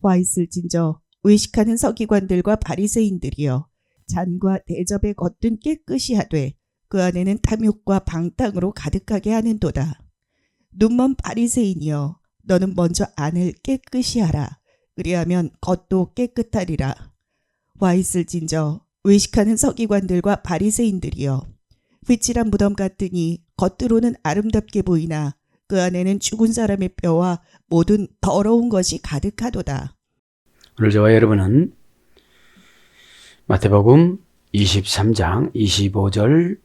와 있을진저 의식하는 서기관들과 바리새인들이여 잔과 대접의 겉은 깨끗이 하되 그 안에는 탐욕과 방탕으로 가득하게 하는도다. 눈먼 바리새인이여 너는 먼저 안을 깨끗이 하라. 그리하면 겉도 깨끗하리라. 와 있을진저 의식하는 서기관들과 바리새인들이여 휘칠한 무덤 같으니 겉으로는 아름답게 보이나 그 안에는 죽은 사람의 뼈와 모든 더러운 것이 가득하도다. 오늘 저와 여러분은 마태복음 23장 25절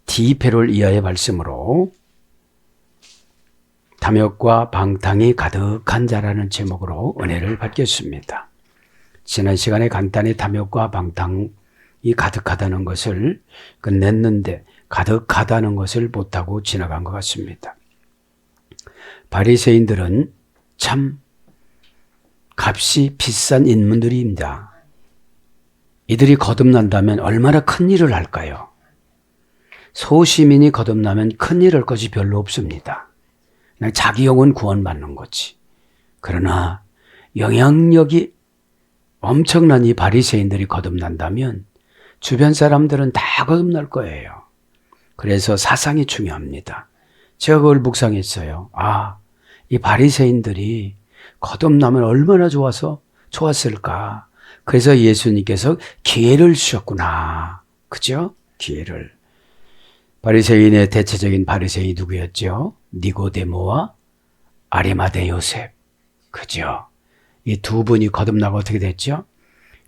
디페롤 이하의 말씀으로 탐욕과 방탕이 가득한 자라는 제목으로 은혜를 받겠습니다. 지난 시간에 간단히 탐욕과 방탕이 가득하다는 것을 끝냈는데 가득하다는 것을 못하고 지나간 것 같습니다. 바리새인들은 참 값이 비싼 인물들입니다. 이들이 거듭난다면 얼마나 큰 일을 할까요? 소시민이 거듭나면 큰 일 할 것이 별로 없습니다. 그냥 자기 영혼 구원받는 거지. 그러나 영향력이 엄청난 이 바리새인들이 거듭난다면 주변 사람들은 다 거듭날 거예요. 그래서 사상이 중요합니다. 제가 그걸 묵상했어요. 이 바리새인들이 거듭나면 얼마나 좋았을까. 그래서 예수님께서 기회를 주셨구나. 그죠? 기회를. 바리새인의 대체적인 바리새인이 누구였죠? 니고데모와 아리마대 요셉. 그죠? 이 두 분이 거듭나고 어떻게 됐죠?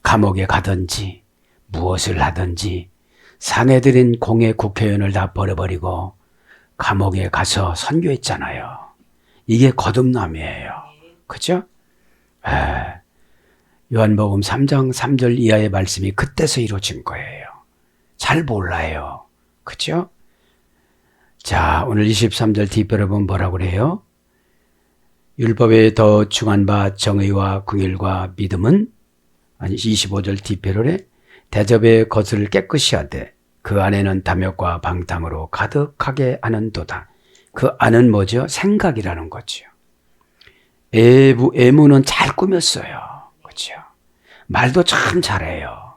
감옥에 가든지 무엇을 하든지 사내들인 공회 국회의원을 다 버려버리고 감옥에 가서 선교했잖아요. 이게 거듭남이에요. 그죠? 요한복음 3장 3절 이하의 말씀이 그때서 이루어진 거예요. 잘 몰라요. 그죠? 자, 오늘 23절 뒷배를 보면 뭐라고 그래요? 율법에 더 중한 바 정의와 긍휼과 믿음은 25절 뒷배로래 대접의 것을 깨끗이 하되 그 안에는 탐욕과 방탕으로 가득하게 하는도다. 그 안은 뭐죠? 생각이라는 거죠. 애무는 잘 꾸몄어요. 그렇죠? 말도 참 잘해요.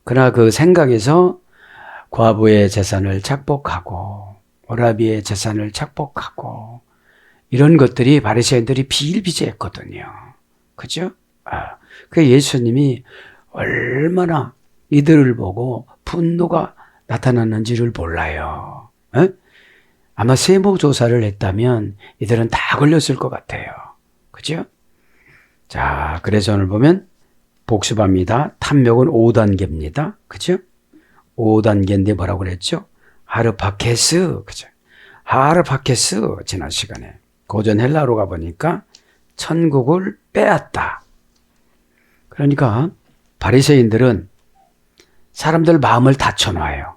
그러나 그 생각에서 과부의 재산을 착복하고 오라비의 재산을 착복하고 이런 것들이 바리새인들이 비일비재했거든요. 그죠? 그 예수님이 얼마나 이들을 보고 분노가 나타났는지를 몰라요. 아마 세무조사를 했다면 이들은 다 걸렸을 것 같아요. 그죠? 자, 그래서 오늘 보면 복습합니다. 탐욕은 5단계입니다. 그죠? 5단계인데 뭐라고 그랬죠? 하르파케스. 그죠? 하르파케스. 지난 시간에. 고전 헬라로 가보니까 천국을 빼앗다. 그러니까 바리새인들은 사람들 마음을 닫혀놔요.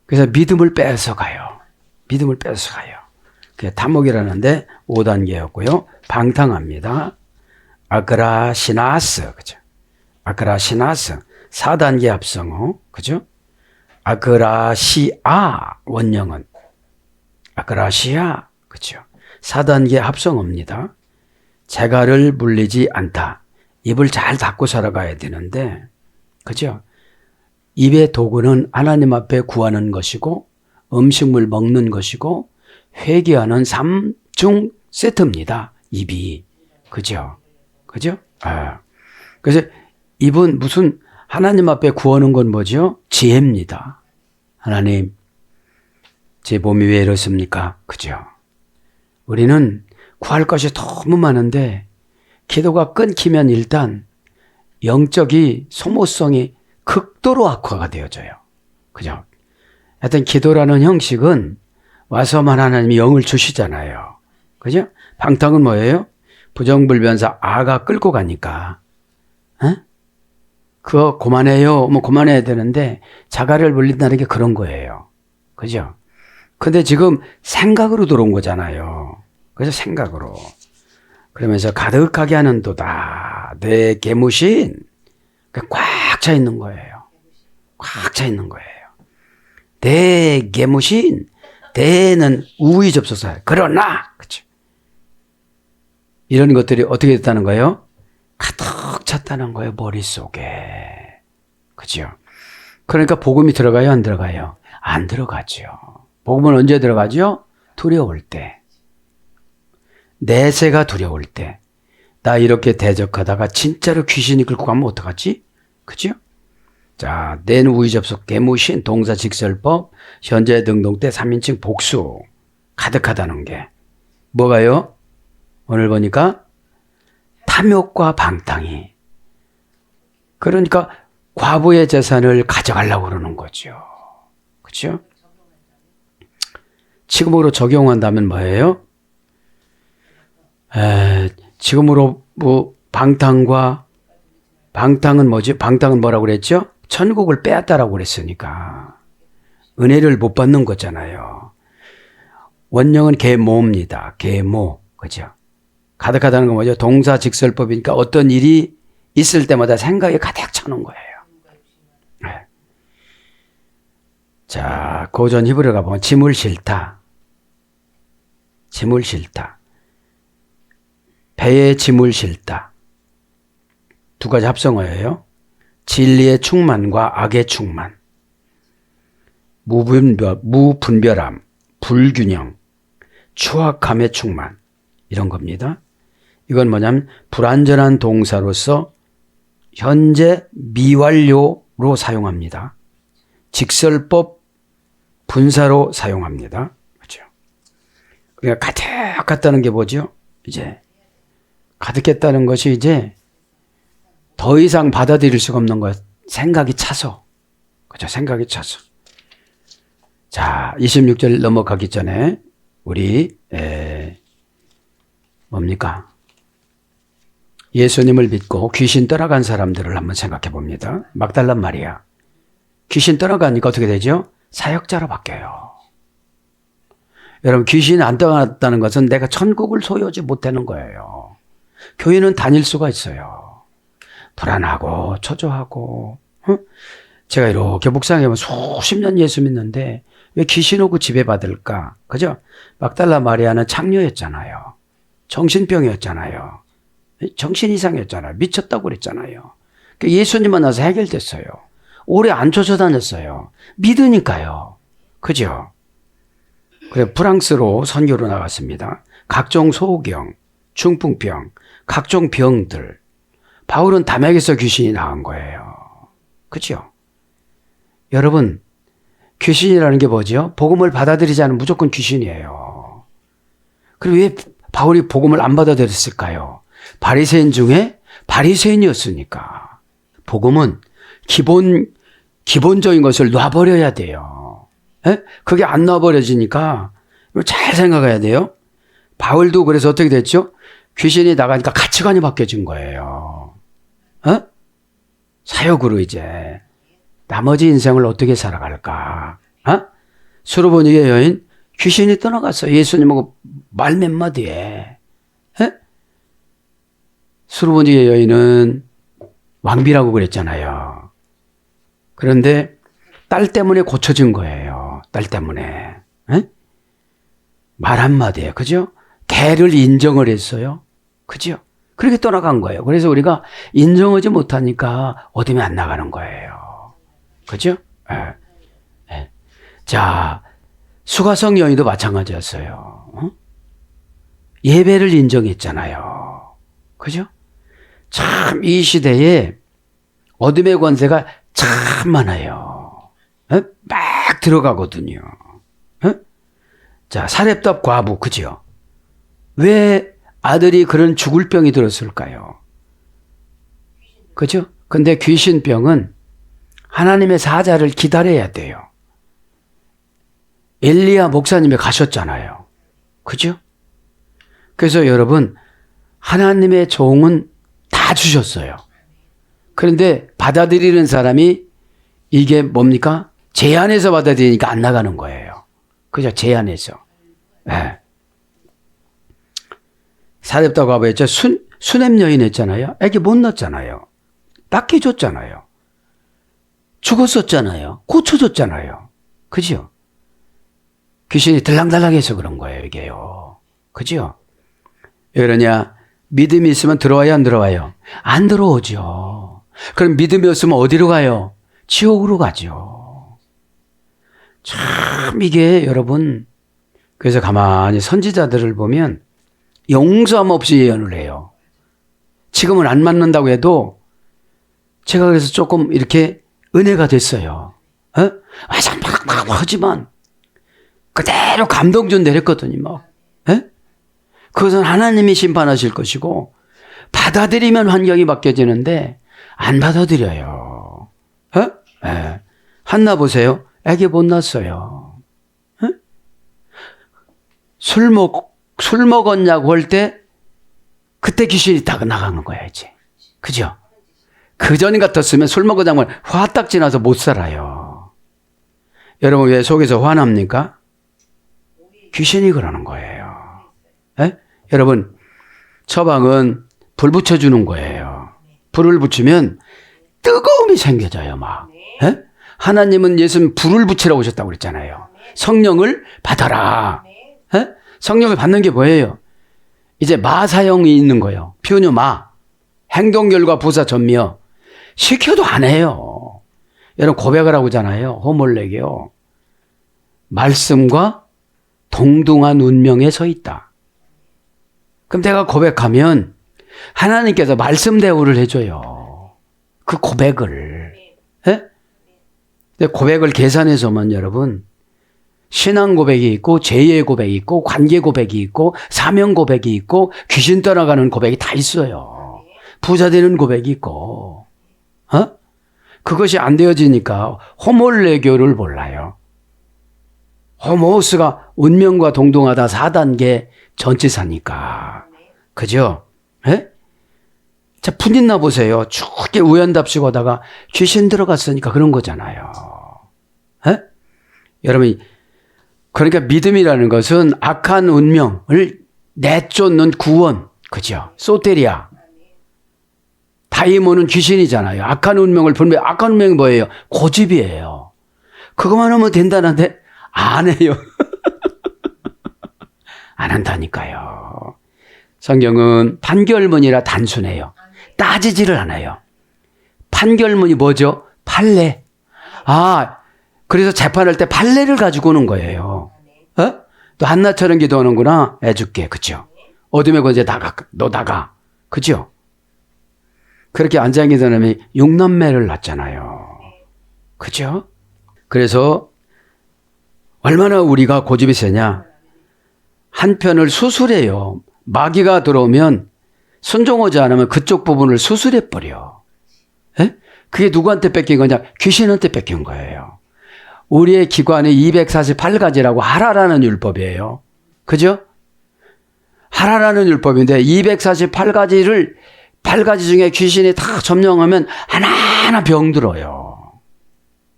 그래서 믿음을 뺏어가요. 믿음을 뺏어가요. 그게 탐욕이라는데 5단계였고요. 방탕합니다. 아그라시나스. 그죠? 아그라시나스. 4단계 합성어. 그죠? 아그라시아. 원형은. 아그라시아. 그죠? 4단계 합성어입니다. 재갈을 물리지 않다. 입을 잘 닫고 살아가야 되는데, 그죠? 입의 도구는 하나님 앞에 구하는 것이고, 음식물 먹는 것이고, 회개하는 3중 세트입니다. 입이. 그죠? 그죠? 그래서 입은 무슨 하나님 앞에 구하는 건 뭐죠? 지혜입니다. 하나님, 제 몸이 왜 이렇습니까? 그죠? 우리는 구할 것이 너무 많은데 기도가 끊기면 일단 영적이 소모성이 극도로 악화가 되어져요. 그죠? 하여튼 기도라는 형식은 와서만 하나님이 영을 주시잖아요. 그죠? 방탕은 뭐예요? 부정불변사 아가 끌고 가니까. 그거 그만해요. 그만해야 되는데 자가를 물린다는 게 그런 거예요. 그죠? 근데 지금 생각으로 들어온 거잖아요. 그래서 생각으로. 그러면서 가득하게 하는도다. 내 계무신. 꽉 차 있는 거예요. 꽉 차 있는 거예요. 내 계무신. 대는 우의 접속사. 그러나. 그렇죠. 이런 것들이 어떻게 됐다는 거예요? 가득 찼다는 거예요, 머릿속에. 그죠? 그러니까 복음이 들어가요, 안 들어가요? 안 들어가죠. 복음은 언제 들어가죠? 두려울 때. 내세가 두려울 때. 나 이렇게 대적하다가 진짜로 귀신이 끌고 가면 어떡하지? 그죠? 자, 낸 우의 접속, 개무신, 동사 직설법, 현재 등동태 3인칭 복수. 가득하다는 게. 뭐가요? 오늘 보니까 탐욕과 방탕이. 그러니까 과부의 재산을 가져가려고 그러는 거죠. 그렇죠? 지금으로 적용한다면 뭐예요? 지금으로 뭐 방탕은 뭐지? 방탕은 뭐라고 그랬죠? 천국을 빼앗다라고 그랬으니까 은혜를 못 받는 거잖아요. 원형은 계모입니다. 계모. 그죠? 가득하다는 건 뭐죠? 동사 직설법이니까 어떤 일이 있을 때마다 생각이 가득 차는 거예요. 네. 자, 고전 히브리가 보면 짐을 싫다. 짐을 싫다. 배에 짐을 싫다. 두 가지 합성어예요. 진리의 충만과 악의 충만. 무분별함, 불균형, 추악함의 충만. 이런 겁니다. 이건 뭐냐면 불완전한 동사로서 현재 미완료로 사용합니다. 직설법 분사로 사용합니다. 그렇죠? 그러니까 가득했다는 게 뭐죠? 이제 가득했다는 것이 이제 더 이상 받아들일 수가 없는 것. 생각이 차서. 그렇죠? 생각이 차서. 자, 26절 넘어가기 전에 우리 뭡니까? 예수님을 믿고 귀신 떠나간 사람들을 한번 생각해 봅니다. 막달라 마리아. 귀신 떠나가니까 어떻게 되죠? 사역자로 바뀌어요. 여러분, 귀신 안 떠났다는 것은 내가 천국을 소유하지 못하는 거예요. 교회는 다닐 수가 있어요. 불안하고 초조하고. 제가 이렇게 묵상해 보면 수십 년 예수 믿는데 왜 귀신 오고 지배받을까? 그죠? 막달라 마리아는 창녀였잖아요. 정신병이었잖아요. 정신 이상이었잖아요. 미쳤다고 그랬잖아요. 예수님 만나서 해결됐어요. 오래 안 쫓아다녔어요. 믿으니까요. 그죠? 그래, 프랑스로 선교로 나갔습니다. 각종 소경, 중풍병, 각종 병들. 바울은 담에게서 귀신이 나온 거예요. 그죠? 여러분, 귀신이라는 게 뭐죠? 복음을 받아들이지 않으면 무조건 귀신이에요. 그리고 왜 바울이 복음을 안 받아들였을까요? 바리새인 중에 바리새인이었으니까. 복음은 기본적인 것을 놔버려야 돼요. 에? 그게 안 놔버려지니까 잘 생각해야 돼요. 바울도 그래서 어떻게 됐죠? 귀신이 나가니까 가치관이 바뀌어진 거예요. 사역으로 이제 나머지 인생을 어떻게 살아갈까? 수르보니게 여인 귀신이 떠나갔어요. 예수님하고 말 몇 마디에. 수르보니게 여인은 왕비라고 그랬잖아요. 그런데 딸 때문에 고쳐진 거예요. 딸 때문에. 말 한마디에. 그죠? 개를 인정을 했어요. 그죠? 그렇게 떠나간 거예요. 그래서 우리가 인정하지 못하니까 어둠에 안 나가는 거예요. 그죠? 자, 수가성 여인도 마찬가지였어요. 예배를 인정했잖아요. 그죠? 참 이 시대에 어둠의 권세가 참 많아요. 막 들어가거든요. 자, 사렙답 과부, 그죠? 왜 아들이 그런 죽을 병이 들었을까요? 그죠? 근데 귀신병은 하나님의 사자를 기다려야 돼요. 엘리야 목사님이 가셨잖아요. 그죠? 그래서 여러분, 하나님의 종은 다 주셨어요. 그런데 받아들이는 사람이 이게 뭡니까? 제한해서 받아들이니까 안 나가는 거예요. 그죠? 제한해서. 네. 사렙다 과부였죠. 수냄 여인 했잖아요. 애기 못 낳았잖아요. 낳게 줬잖아요. 죽었었잖아요. 고쳐줬잖아요. 그죠? 귀신이 들랑달랑해서 그런 거예요, 이게요. 그죠? 왜 그러냐? 믿음이 있으면 들어와요, 안 들어와요? 안 들어오죠. 그럼 믿음이 없으면 어디로 가요? 지옥으로 가죠. 참 이게 여러분, 그래서 가만히 선지자들을 보면 용서함 없이 예언을 해요. 지금은 안 맞는다고 해도 제가 그래서 조금 이렇게 은혜가 됐어요. 막 하지만 그대로 감동전 내렸거든요. 막. 그것은 하나님이 심판하실 것이고 받아들이면 환경이 바뀌어지는데 안 받아들여요. 한나 보세요. 애기 못 낳았어요. 술 먹었냐고 할 때 그때 귀신이 딱 나가는 거야 이제. 그죠? 그전 같았으면 술 먹었냐고 화딱 지나서 못 살아요. 여러분 왜 속에서 화납니까? 귀신이 그러는 거예요. 여러분 처방은 불 붙여주는 거예요. 불을 붙이면 뜨거움이 생겨져요 막. 하나님은 예수님 불을 붙이라고 오셨다고 그랬잖아요. 성령을 받아라. 성령을 받는 게 뭐예요? 이제 마사형이 있는 거예요. 표녀 마. 행동결과 부사 전미어. 시켜도 안 해요. 여러분 고백을 하고 잖아요. 호몰레게요. 말씀과 동등한 운명에 서 있다. 그럼 내가 고백하면 하나님께서 말씀 대우를 해줘요. 그 고백을. 고백을 계산해서만 여러분 신앙 고백이 있고 죄의 고백이 있고 관계 고백이 있고 사명 고백이 있고 귀신 떠나가는 고백이 다 있어요. 부자 되는 고백이 있고 그것이 안 되어지니까 호몰레교를 몰라요. 호모스가 운명과 동등하다 4단계 전치사니까. 그죠? 자, 푸닌나 보세요. 죽게 우연답시고 하다가 귀신 들어갔으니까 그런 거잖아요. 여러분, 그러니까 믿음이라는 것은 악한 운명을 내쫓는 구원. 그죠? 소테리아. 다이모는 귀신이잖아요. 악한 운명을 분명, 악한 운명이 뭐예요? 고집이에요. 그것만 하면 된다는데 안 해요. 안 한다니까요. 성경은 판결문이라 단순해요. 따지지를 않아요. 판결문이 뭐죠? 판례. 그래서 재판할 때 판례를 가지고 오는 거예요. 또 한나처럼 기도하는구나. 해줄게. 그죠? 어둠의 권세 너 나가. 그죠? 그렇게 앉아있는 사람이 6남매를 낳잖아요. 그죠? 그래서 얼마나 우리가 고집이 세냐. 한편을 수술해요. 마귀가 들어오면 순종하지 않으면 그쪽 부분을 수술해버려. 그게 누구한테 뺏긴 거냐? 귀신한테 뺏긴 거예요. 우리의 기관이 248가지라고 하라라는 율법이에요. 그죠? 하라라는 율법인데 248가지를 8가지 중에 귀신이 다 점령하면 하나하나 병들어요.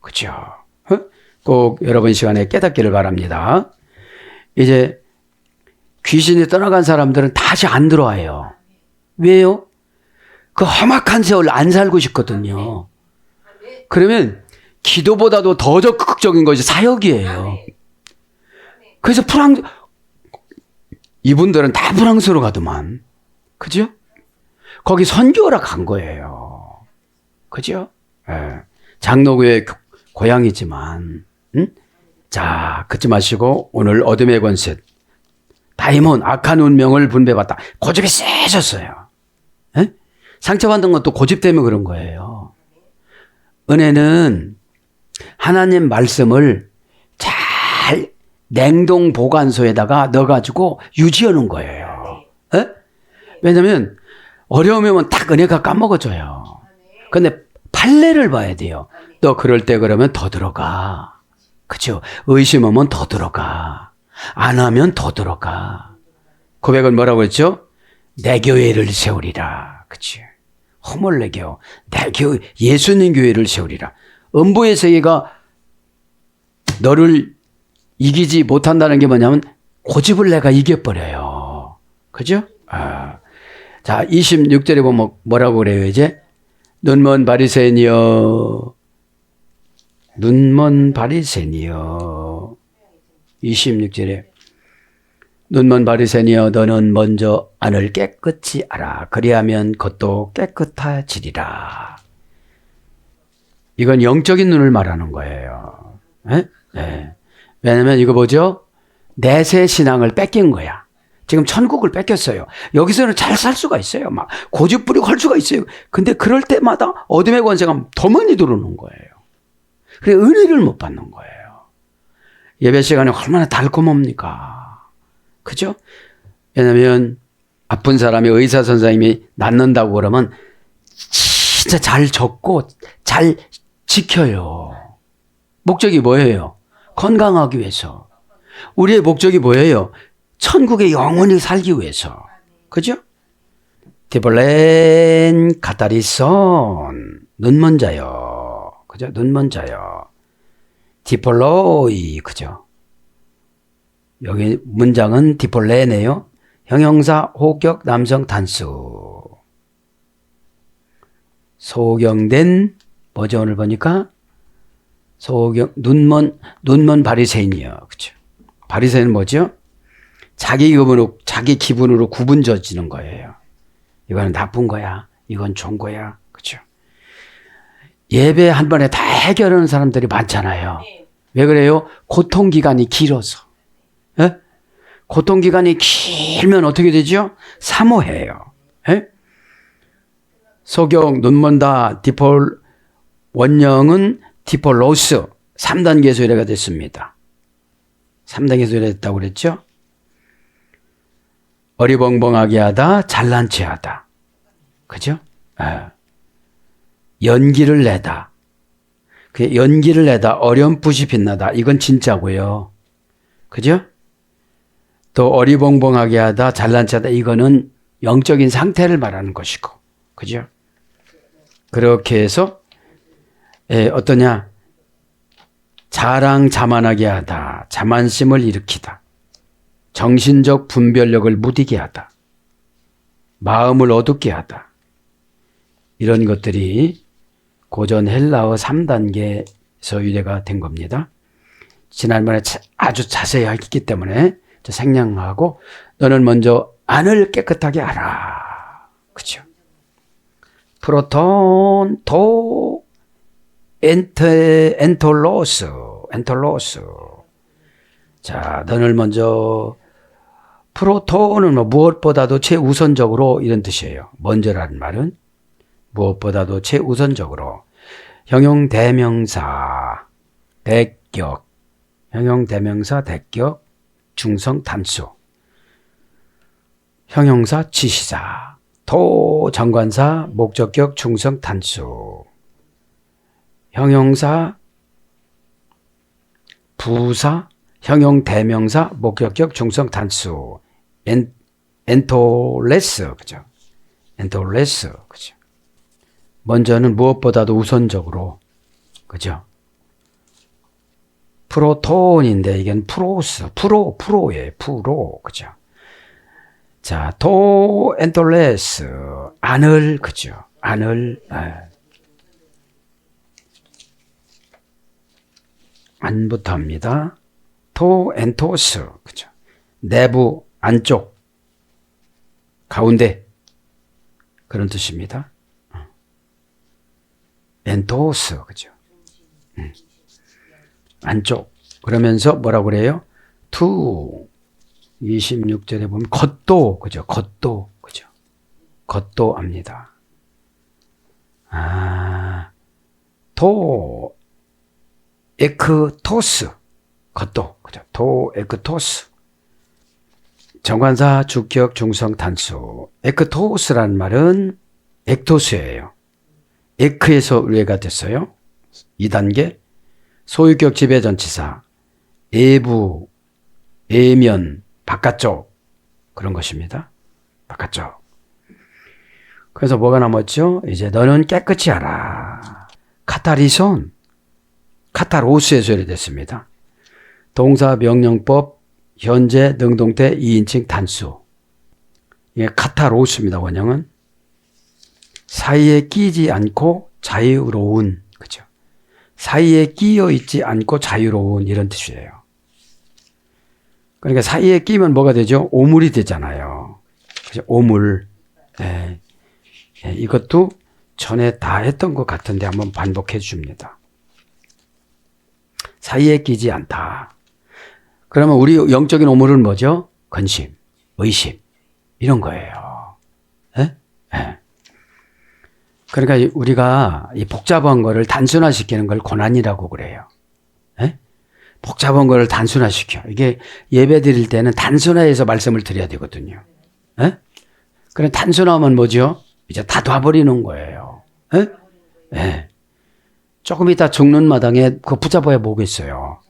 그죠? 꼭 여러분 시간에 깨닫기를 바랍니다. 이제 귀신이 떠나간 사람들은 다시 안 들어와요. 왜요? 그 험악한 세월 안 살고 싶거든요. 그러면 기도보다도 더 적극적인 것이 사역이에요. 그래서 이분들은 다 프랑스로 가더만. 그죠? 거기 선교하러 간 거예요. 그죠? 장로교의 고향이지만. 자, 그치 마시고 오늘 어둠의 권세. 다이몬, 악한 운명을 분배받다. 고집이 세졌어요. 상처받는 것도 고집 때문에 그런 거예요. 은혜는 하나님 말씀을 잘 냉동 보관소에다가 넣어가지고 유지해 놓은 거예요. 왜냐면 어려움이 오면 딱 은혜가 까먹어져요. 근데 판례를 봐야 돼요. 너 그럴 때 그러면 더 들어가. 그죠? 의심하면 더 들어가. 안 하면 더 들어가. 고백은 뭐라고 했죠? 내 교회를 세우리라. 그치? 호몰레교. 내 교회, 예수님 교회를 세우리라. 음부의 세계가 너를 이기지 못한다는 게 뭐냐면 고집을 내가 이겨버려요. 그죠? 자, 26절에 보면 뭐라고 그래요, 이제? 눈먼 바리새인이여. 눈먼 바리새인이여. 26절에 눈먼 바리새인이여 너는 먼저 안을 깨끗이 알아. 그리하면 겉도 깨끗해지리라. 이건 영적인 눈을 말하는 거예요. 네. 왜냐하면 이거 뭐죠? 내세 신앙을 뺏긴 거야. 지금 천국을 뺏겼어요. 여기서는 잘 살 수가 있어요. 막 고집 부리고 할 수가 있어요. 근데 그럴 때마다 어둠의 권세가 더 많이 들어오는 거예요. 그래 은혜를 못 받는 거예요. 예배 시간에 얼마나 달콤합니까? 그죠? 왜냐하면 아픈 사람이 의사 선생님이 낫는다고 그러면 진짜 잘 적고 잘 지켜요. 목적이 뭐예요? 건강하기 위해서. 우리의 목적이 뭐예요? 천국에 영원히 살기 위해서. 그죠? 디볼렌 카타리손 눈먼 자요. 그죠? 눈먼 자요. 디폴로이 그죠? 여기 문장은 디폴레네요. 형용사 호격 남성 단수. 소경된 뭐죠? 오늘 보니까 소경 눈먼 바리새인이요. 그죠? 바리새인은 뭐죠? 자기 기분으로 구분져지는 거예요. 이거는 나쁜 거야. 이건 좋은 거야. 그죠? 예배 한 번에 다 해결하는 사람들이 많잖아요. 왜 그래요? 고통기간이 길어서. 예? 고통기간이 길면 어떻게 되죠? 사모해요. 예? 소경, 눈먼다, 디폴, 원형은 디폴로스. 3단계 소리가 됐습니다. 3단계 소리가 됐다고 그랬죠? 어리벙벙하게 하다, 잘난 체 하다. 그죠? 예. 연기를 내다. 연기를 내다, 어렴풋이 빛나다. 이건 진짜고요. 그죠? 또 어리벙벙하게 하다, 잘난 체 하다. 이거는 영적인 상태를 말하는 것이고. 그죠? 그렇게 해서 어떠냐? 자랑자만하게 하다, 자만심을 일으키다. 정신적 분별력을 무디게 하다. 마음을 어둡게 하다. 이런 것들이 고전 헬라어 3단계에서 유래가 된 겁니다. 지난번에 아주 자세히 했기 때문에 생략하고 너는 먼저 안을 깨끗하게 알아. 그렇죠? 프로톤, 도, 엔톨로스. 자, 너는 먼저 프로톤은 무엇보다도 최우선적으로 이런 뜻이에요. 먼저라는 말은 무엇보다도 최우선적으로 형용 대명사 대격 형용 대명사 대격 중성 단수 형용사 지시사 도 정관사 목적격 중성 단수 형용사 부사 형용 대명사 목적격 중성 단수 엔톨레스 그죠? 엔톨레스 그죠? 먼저는 무엇보다도 우선적으로 그죠? 프로톤인데 이건 프로예요. 프로 그죠? 자, 도 엔톨레스 안을 그죠? 안을 안부터 합니다. 토 엔토스 그죠? 내부 안쪽 가운데 그런 뜻입니다. 엔토스 그죠? 안쪽 그러면서 뭐라고 그래요? 투 26절에 보면 겉도 그죠? 겉도 그죠? 겉도 압니다. 도 에크토스 겉도 그죠? 도 에크토스 정관사 주격 중성 단수 에크토스라는 말은 엑토스예요. 에크에서 유래가 됐어요. 2단계 소유격 지배전치사 외부 외면 바깥쪽 그런 것입니다. 바깥쪽. 그래서 뭐가 남았죠? 이제 너는 깨끗이 알아. 카타리손 카타로스에서 유래됐습니다. 동사 명령법 현재 능동태 2인칭 단수 이게 카타로스입니다. 원형은 사이에 끼지 않고 자유로운 그죠? 사이에 끼어 있지 않고 자유로운 이런 뜻이에요. 그러니까 사이에 끼면 뭐가 되죠? 오물이 되잖아요. 그죠? 오물. 예. 예, 이것도 전에 다 했던 것 같은데 한번 반복해 줍니다. 사이에 끼지 않다. 그러면 우리 영적인 오물은 뭐죠? 근심, 의심 이런 거예요. 예? 예. 그러니까 우리가 이 복잡한 거를 단순화시키는 걸 고난이라고 그래요. 예? 복잡한 거를 단순화시켜. 이게 예배 드릴 때는 단순화해서 말씀을 드려야 되거든요. 예? 그럼 단순화하면 뭐죠? 이제 다 놔버리는 거예요. 예? 예. 조금 이따 죽는 마당에 그거 붙잡아야 뭐겠어요.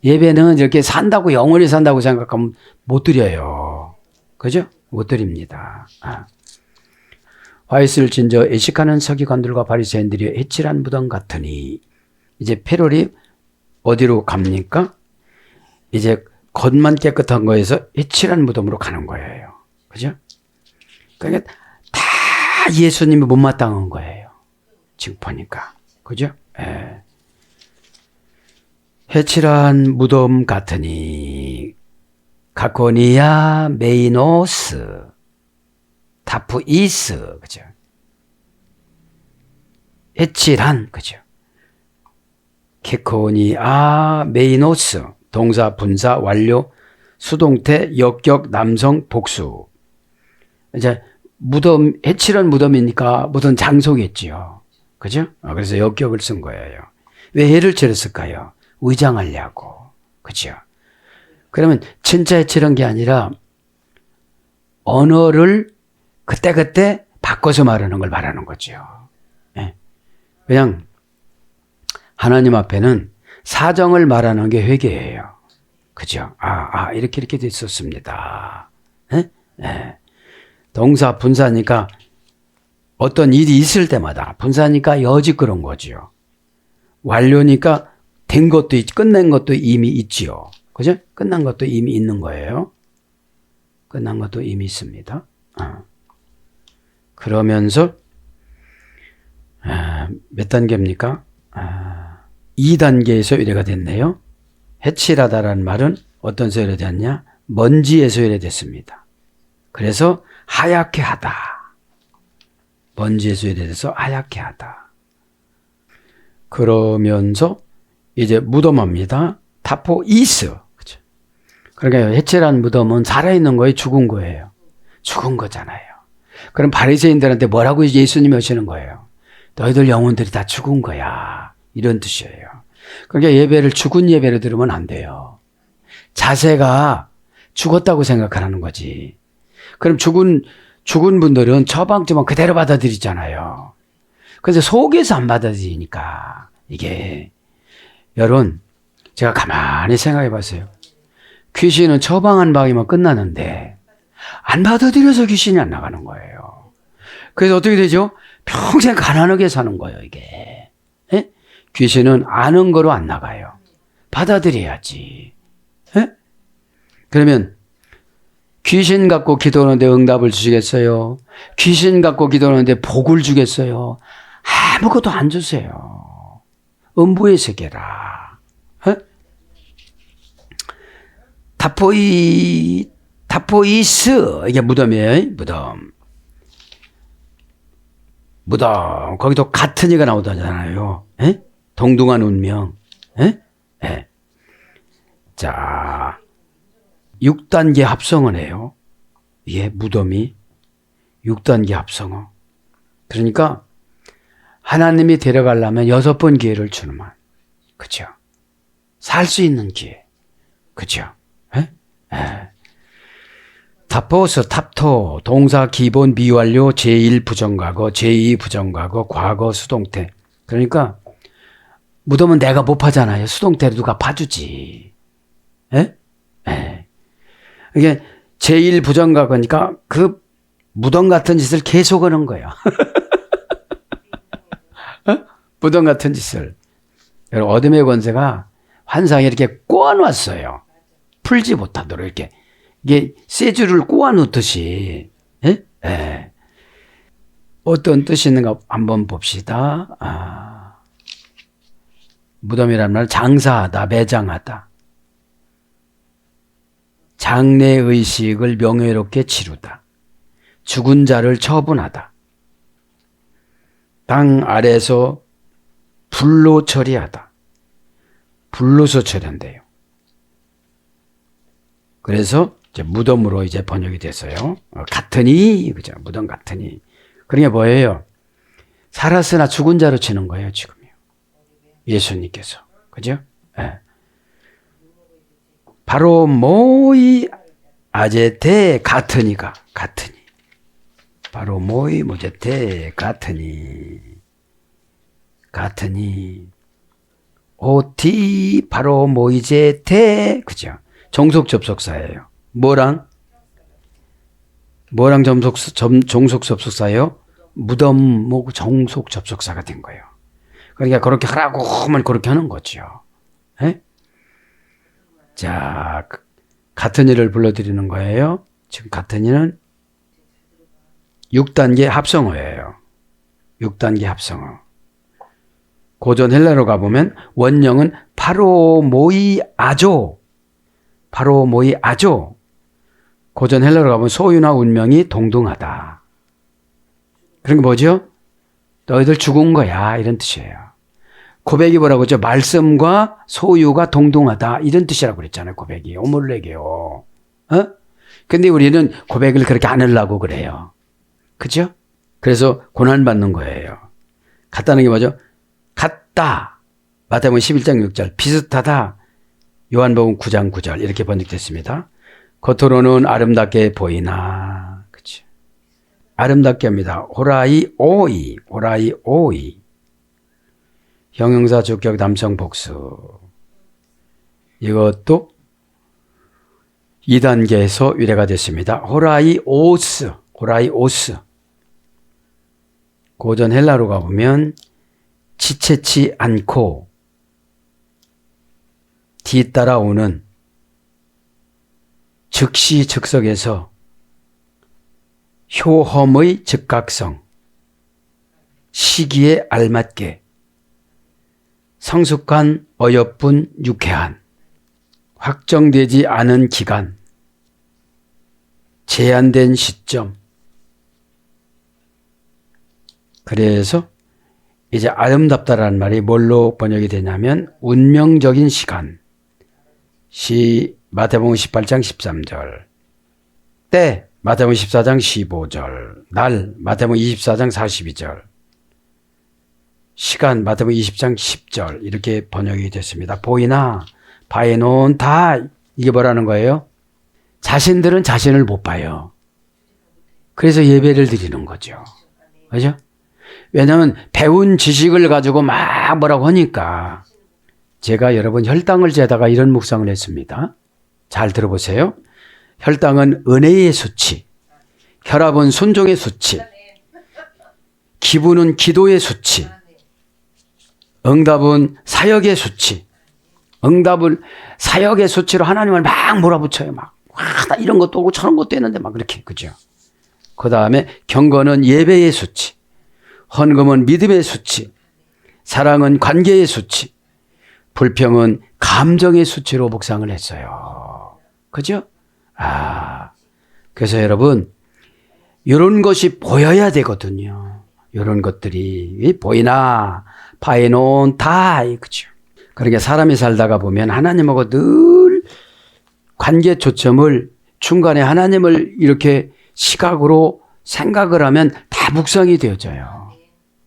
예배는 이렇게 산다고 영원히 산다고 생각하면 못 드려요. 그죠? 못 드립니다. 아. 화 있을 진저 애식하는 서기관들과 바리새인들이 해칠한 무덤 같으니 이제 패럴이 어디로 갑니까? 이제 겉만 깨끗한 거에서 해칠한 무덤으로 가는 거예요. 그죠? 그러니까 다 예수님이 못마땅한 거예요. 지금 보니까. 그죠? 예. 해칠한 무덤 같으니 가코니아 메이노스 타프이스 그죠? 해칠한 그죠? 케코니아 메이노스 동사 분사 완료 수동태 역격 남성 복수 이제 무덤 해칠한 무덤이니까 무덤 장소겠지요. 그죠? 그래서 역격을 쓴 거예요. 왜 해를 칠했을까요? 의장하려고. 그죠? 그러면 진짜 해칠한 게 아니라 언어를 그때그때 바꿔서 말하는 걸 말하는 거죠. 예. 그냥 하나님 앞에는 사정을 말하는 게 회개예요. 그죠? 이렇게 됐었습니다. 예? 예. 동사 분사니까 어떤 일이 있을 때마다 분사니까 여지 그런 거지요. 완료니까 된 것도 끝낸 것도 이미 있지요. 그죠? 끝난 것도 이미 있는 거예요. 끝난 것도 이미 있습니다. 그러면서 몇 단계입니까? 2단계에서 의뢰가 됐네요. 해칠하다라는 말은 어떤 소리가 됐냐? 먼지에서 의뢰됐습니다. 그래서 하얗게 하다. 먼지에서 의뢰돼서 하얗게 하다. 그러면서 이제 무덤합니다. 타포이스. 그렇죠? 그러니까 해칠한 무덤은 살아있는 거예요? 죽은 거예요? 죽은 거잖아요. 그럼 바리새인들한테 뭐라고 예수님이 하시는 거예요? 너희들 영혼들이 다 죽은 거야. 이런 뜻이에요. 그러니까 예배를 죽은 예배를 들으면 안 돼요. 자세가 죽었다고 생각하는 거지. 그럼 죽은 분들은 처방주만 그대로 받아들이잖아요. 그래서 속에서 안 받아들이니까 이게 여러분 제가 가만히 생각해 봤어요. 귀신은 처방한 방이면 끝나는데 안 받아들여서 귀신이 안 나가는 거예요. 그래서 어떻게 되죠? 평생 가난하게 사는 거예요, 이게. 예? 귀신은 아는 거로 안 나가요. 받아들여야지. 예? 그러면 귀신 갖고 기도하는데 응답을 주시겠어요? 귀신 갖고 기도하는데 복을 주겠어요? 아무것도 안 주세요. 음부의 세계라. 예? 타포이스 이게 무덤이에요. 무덤 거기도 같은 이가 나오잖아요. 예? 동등한 운명. 예? 예. 자 6단계 합성을 해요. 이게 무덤이 6단계 합성어. 그러니까 하나님이 데려가려면 6번 기회를 주는 말. 그죠? 살 수 있는 기회. 그죠? 예? 예. 타포스, 탑토, 동사 기본 미완료 제1 부정과거, 제2 부정과거, 과거 수동태. 그러니까 무덤은 내가 못 파잖아요. 수동태를 누가 파주지. 예? 예. 이게 제1 부정과거니까 그 무덤 같은 짓을 계속 하는 거예요. 어? 무덤 같은 짓을. 여러분 어둠의 권세가 환상에 이렇게 꼬아놨어요. 풀지 못하도록 이렇게. 이게 쇠줄을 꼬아놓듯이. 예? 예. 어떤 뜻이 있는가 한번 봅시다. 무덤이라는 말 장사하다, 매장하다. 장례의식을 명예롭게 치르다. 죽은 자를 처분하다. 땅 아래서 불로 처리하다. 불로서 처리한대요. 그래서 이제 무덤으로 이제 번역이 됐어요. 같으니, 그죠? 무덤 같으니. 그러니까 뭐예요? 살았으나 죽은 자로 치는 거예요, 지금요. 예수님께서. 그죠? 네. 바로 모이 아제테 같으니가, 같으니. 바로 모이 모제테 같으니. 같으니. 오티 바로 모이제테, 그죠? 종속 접속사예요. 뭐랑 종속 접속사예요? 무덤, 뭐 종속 접속사가 된 거예요. 그러니까 그렇게 하라고 하면 그렇게 하는 거죠. 에? 자, 같은 이를 불러드리는 거예요. 지금 같은 이는 6단계 합성어예요. 6단계 합성어. 고전 헬라로 가보면 원형은 바로 모이 아조. 바로 모이 아조. 고전 헬라로 가보면 소유나 운명이 동등하다. 그런 게 뭐죠? 너희들 죽은 거야. 이런 뜻이에요. 고백이 뭐라고 했죠? 말씀과 소유가 동등하다. 이런 뜻이라고 그랬잖아요. 고백이. 오몰레게요. 어? 근데 우리는 고백을 그렇게 안 하려고 그래요. 그죠? 그래서 고난받는 거예요. 같다는 게 뭐죠? 같다. 마태복음 11장 6절. 비슷하다. 요한복음 9장 9절. 이렇게 번역됐습니다. 겉으로는 아름답게 보이나. 그치? 아름답게 합니다. 호라이 오이. 호라이 오이. 형용사 주격 남성 복수. 이것도 2단계에서 유래가 됐습니다. 호라이 오스. 호라이 오스. 고전 헬라로 가보면 지체치 않고 뒤따라오는 즉시 즉석에서 효험의 즉각성, 시기에 알맞게 성숙한 어여쁜 유쾌한 확정되지 않은 기간, 제한된 시점. 그래서 이제 아름답다라는 말이 뭘로 번역이 되냐면 운명적인 시간. 마태복음 18장 13절. 때 마태복음 14장 15절. 날 마태복음 24장 42절. 시간 마태복음 20장 10절. 이렇게 번역이 됐습니다. 보이나 바에논 다 이게 뭐라는 거예요? 자신들은 자신을 못 봐요. 그래서 예배를 드리는 거죠. 그죠? 왜냐하면 배운 지식을 가지고 막 뭐라고 하니까. 제가 여러분 혈당을 재다가 이런 묵상을 했습니다. 잘 들어보세요. 혈당은 은혜의 수치, 혈압은 순종의 수치, 기분은 기도의 수치, 응답은 사역의 수치. 응답을 사역의 수치로 하나님을 막 몰아붙여요. 막 나 이런 것도 오고 저런 것도 했는데 막 그렇게. 그죠? 그 다음에 경건은 예배의 수치, 헌금은 믿음의 수치, 사랑은 관계의 수치, 불평은 감정의 수치로 묵상을 했어요. 그죠? 그래서 여러분, 이런 것이 보여야 되거든요. 이런 것들이 보이나 바에논 다. 그죠? 그러니까 사람이 살다가 보면 하나님하고 늘 관계 초점을 중간에 하나님을 이렇게 시각으로 생각을 하면 다 묵상이 되어져요.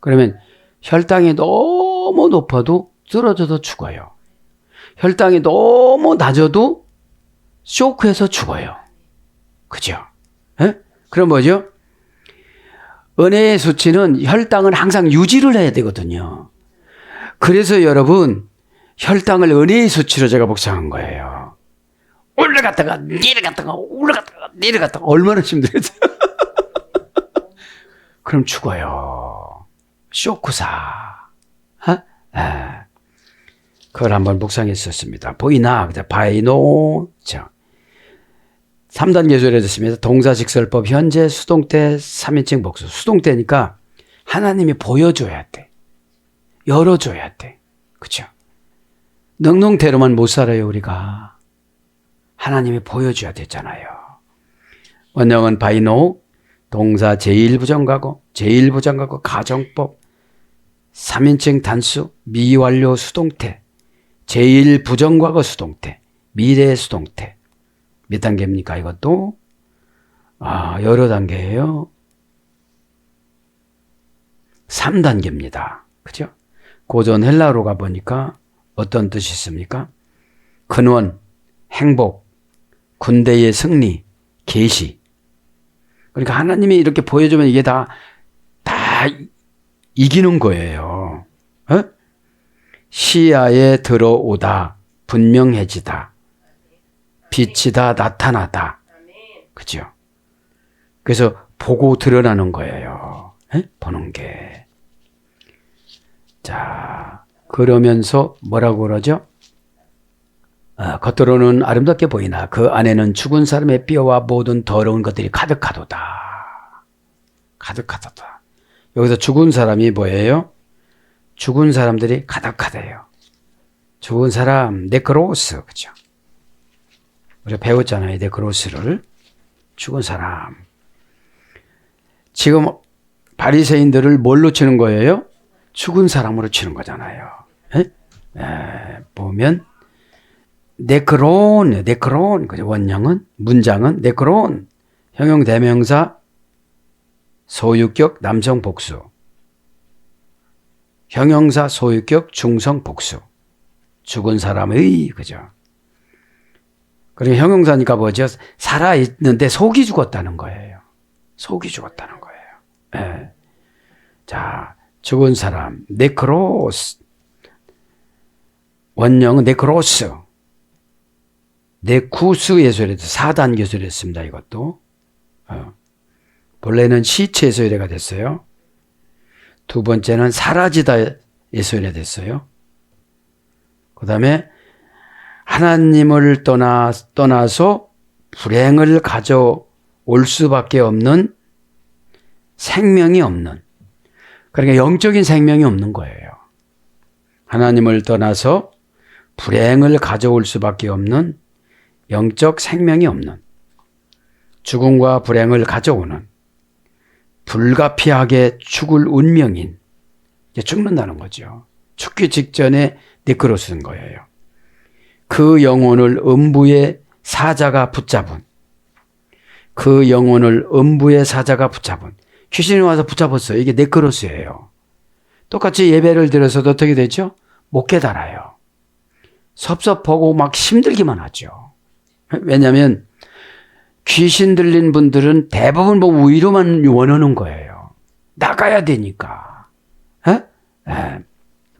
그러면 혈당이 너무 높아도 쓰러져서 죽어요. 혈당이 너무 낮아도 쇼크해서 죽어요. 그죠? 에? 그럼 뭐죠? 은혜의 수치는 혈당을 항상 유지를 해야 되거든요. 그래서 여러분, 혈당을 은혜의 수치로 제가 묵상한 거예요. 올라갔다가 내려갔다가 올라갔다가 내려갔다가 얼마나 힘들었어요. 그럼 죽어요. 쇼크사. 그걸 한번 묵상했었습니다. 보이나? 바이노. 자, 3단 계절에 됐습니다. 동사직설법, 현재, 수동태, 3인칭 복수. 수동태니까 하나님이 보여줘야 돼. 열어줘야 돼. 그죠? 능동태로만 못 살아요, 우리가. 하나님이 보여줘야 되잖아요. 원형은 바이노, 동사 제1부정과거, 제1부정과거 가정법, 3인칭 단수, 미완료 수동태, 제1부정과거 수동태, 미래 수동태. 몇 단계입니까 이것도? 여러 단계예요. 3단계입니다. 그죠? 고전 헬라어로 가보니까 어떤 뜻이 있습니까? 근원, 행복, 군대의 승리, 계시. 그러니까 하나님이 이렇게 보여주면 이게 다 이기는 거예요. 시야에 들어오다, 분명해지다, 빛이 다 나타나다. 그죠? 그래서 보고 드러나는 거예요. 보는 게. 자, 그러면서 뭐라고 그러죠? 겉으로는 아름답게 보이나 그 안에는 죽은 사람의 뼈와 모든 더러운 것들이 가득하도다. 가득하도다. 여기서 죽은 사람이 뭐예요? 죽은 사람들이 가득하대요. 죽은 사람, 네크로스. 그죠? 우리가 배웠잖아요. 네크로스를. 죽은 사람. 지금 바리새인들을 뭘로 치는 거예요? 죽은 사람으로 치는 거잖아요. 보면 네크론, 그죠? 원형은, 문장은 네크론, 형용 대명사, 소유격 남성 복수, 형용사 소유격 중성 복수, 죽은 사람의, 그죠? 그리고 형용사니까 뭐죠? 살아있는데 속이 죽었다는 거예요. 속이 죽었다는 거예요. 자, 죽은 사람, 네크로스, 원형은 네크로스, 네쿠스 예술에도 4단계 예술했습니다. 이것도 본래는 시체 예술회가 됐어요. 두 번째는 사라지다 예술회 됐어요. 그 다음에 하나님을 떠나서 불행을 가져올 수밖에 없는 생명이 없는, 그러니까 영적인 생명이 없는 거예요. 하나님을 떠나서 불행을 가져올 수밖에 없는 영적 생명이 없는, 죽음과 불행을 가져오는, 불가피하게 죽을 운명인, 이제 죽는다는 거죠. 죽기 직전에 네크로스인 거예요. 그 영혼을 음부의 사자가 붙잡은, 그 영혼을 음부의 사자가 붙잡은, 귀신이 와서 붙잡았어요. 이게 네크로스예요. 똑같이 예배를 드려서도 어떻게 되죠? 못 깨달아요. 섭섭하고 막 힘들기만 하죠. 왜냐하면 귀신 들린 분들은 대부분 뭐 위로만 원하는 거예요. 나가야 되니까.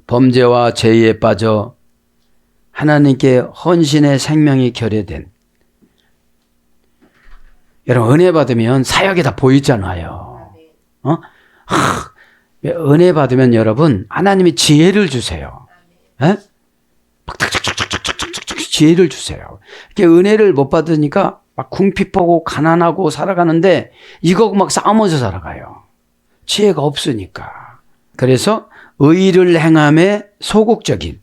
범죄와 죄에 빠져 하나님께 헌신의 생명이 결여된, 여러분 은혜 받으면 사역이 다 보이잖아요. 은혜 받으면 여러분 하나님이 지혜를 주세요. 지혜를 주세요. 이렇게 은혜를 못 받으니까 막 궁핍하고 가난하고 살아가는데 이거 막 싸우면서 살아가요. 지혜가 없으니까. 그래서 의를 행함에 소극적인,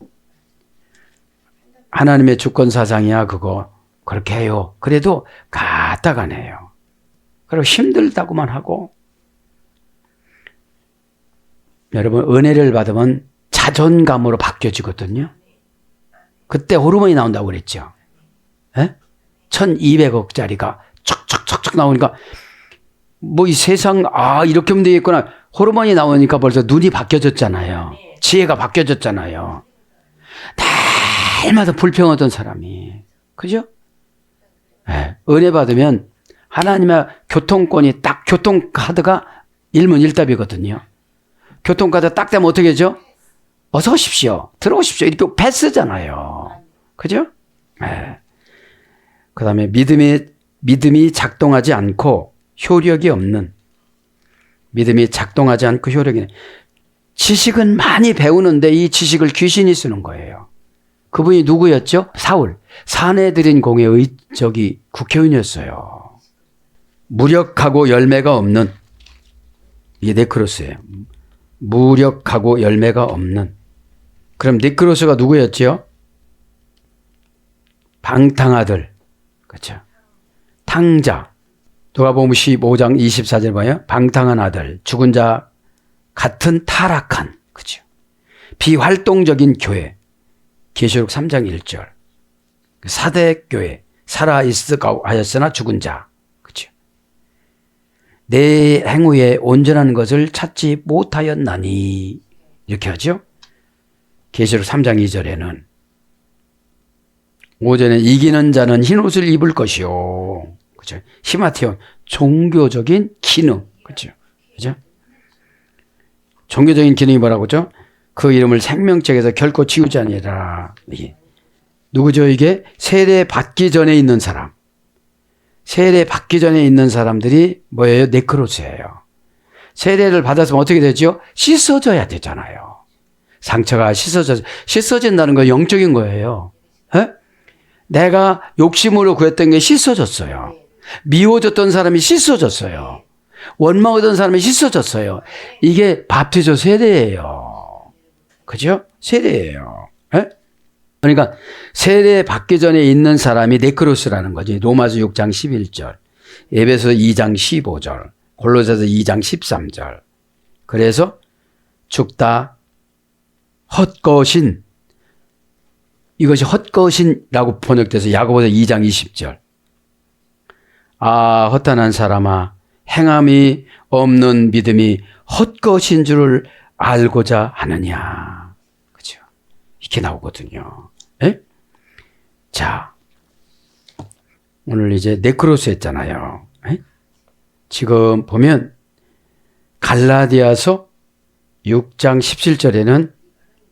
하나님의 주권 사상이야 그거 그렇게 해요. 그래도 갔다가 네요. 그리고 힘들다고만 하고. 여러분 은혜를 받으면 자존감으로 바뀌어지거든요. 그때 호르몬이 나온다고 그랬죠. 1200억짜리가 척척척척 나오니까 뭐 이 세상 이렇게 하면 되겠구나. 호르몬이 나오니까 벌써 눈이 바뀌어졌잖아요. 지혜가 바뀌어졌잖아요. 날마다 불평하던 사람이, 그죠? 은혜 받으면 하나님의 교통권이 딱, 교통카드가 일문일답이거든요. 교통카드 딱 되면 어떻게 하죠? 어서 오십시오. 들어오십시오. 이렇게 패스잖아요. 그죠? 그 다음에 믿음이 작동하지 않고 효력이 없는, 믿음이 작동하지 않고 효력이 없는, 지식은 많이 배우는데 이 지식을 귀신이 쓰는 거예요. 그분이 누구였죠? 사울. 사내들인 공회의 국회의원이었어요. 무력하고 열매가 없는, 이게 네크로스예요. 무력하고 열매가 없는. 그럼 네크로스가 누구였죠? 방탕아들, 그렇죠? 탕자. 누가복음 15장 24절 봐요. 방탕한 아들, 죽은 자 같은 타락한, 그죠? 비활동적인 교회. 계시록 3장 1절. 사대 교회. 살아 있으까 하였으나 죽은 자. 그죠? 내 행위에 온전한 것을 찾지 못하였나니. 이렇게 하죠? 계시록 3장 2절에는 오전에 이기는 자는 흰 옷을 입을 것이요. 그죠? 히마티온 종교적인 기능. 그죠? 그죠? 종교적인 기능이 뭐라고 그죠? 그 이름을 생명책에서 결코 지우지 아니라. 누구죠? 이게 세례 받기 전에 있는 사람. 세례 받기 전에 있는 사람들이 뭐예요? 네크로스예요. 세례를 받았으면 어떻게 되죠? 씻어져야 되잖아요. 상처가 씻어진다는 건 영적인 거예요. 에? 내가 욕심으로 구했던 게 씻어졌어요. 미워졌던 사람이 씻어졌어요. 원망하던 사람이 씻어졌어요. 이게 밥티저 세례예요. 그죠? 세례예요. 에? 그러니까 세례 받기 전에 있는 사람이 네크로스라는 거지. 로마서 6장 11절, 에베소 2장 15절, 골로새서 2장 13절. 그래서 죽다 헛것인, 이것이 헛것인라고 번역돼서 야고보서 2장 20절. 아, 허탄한 사람아, 행함이 없는 믿음이 헛것인 줄을 알고자 하느냐. 그죠? 이렇게 나오거든요. 에? 자, 오늘 이제 네크로스 했잖아요. 에? 지금 보면 갈라디아서 6장 17절에는